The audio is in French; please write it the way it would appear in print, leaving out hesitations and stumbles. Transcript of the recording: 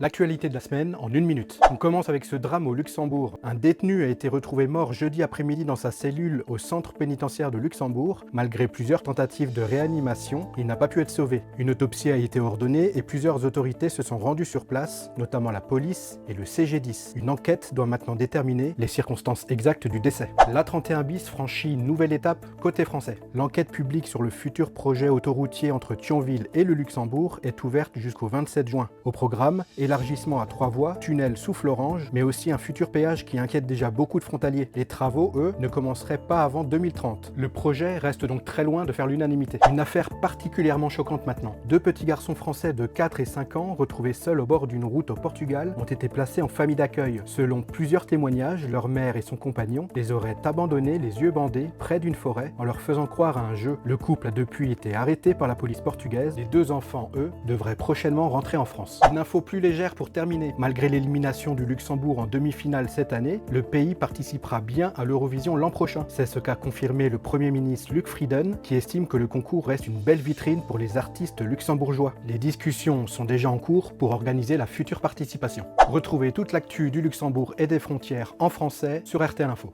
L'actualité de la semaine en une minute. On commence avec ce drame au Luxembourg. Un détenu a été retrouvé mort jeudi après-midi dans sa cellule au centre pénitentiaire de Luxembourg. Malgré plusieurs tentatives de réanimation, il n'a pas pu être sauvé. Une autopsie a été ordonnée et plusieurs autorités se sont rendues sur place, notamment la police et le CG10. Une enquête doit maintenant déterminer les circonstances exactes du décès. L'A31 bis franchit une nouvelle étape côté français. L'enquête publique sur le futur projet autoroutier entre Thionville et le Luxembourg est ouverte jusqu'au 27 juin. Au programme, élargissement à 3 voies, tunnel sous Florange, mais aussi un futur péage qui inquiète déjà beaucoup de frontaliers. Les travaux, eux, ne commenceraient pas avant 2030. Le projet reste donc très loin de faire l'unanimité. Une affaire particulièrement choquante maintenant. Deux petits garçons français de 4 et 5 ans, retrouvés seuls au bord d'une route au Portugal, ont été placés en famille d'accueil. Selon plusieurs témoignages, leur mère et son compagnon les auraient abandonnés les yeux bandés près d'une forêt en leur faisant croire à un jeu. Le couple a depuis été arrêté par la police portugaise. Les deux enfants, eux, devraient prochainement rentrer en France. Une info plus légère pour terminer. Malgré l'élimination du Luxembourg en demi-finale cette année, le pays participera bien à l'Eurovision l'an prochain. C'est ce qu'a confirmé le Premier ministre Luc Frieden, qui estime que le concours reste une belle vitrine pour les artistes luxembourgeois. Les discussions sont déjà en cours pour organiser la future participation. Retrouvez toute l'actu du Luxembourg et des frontières en français sur RTL Info.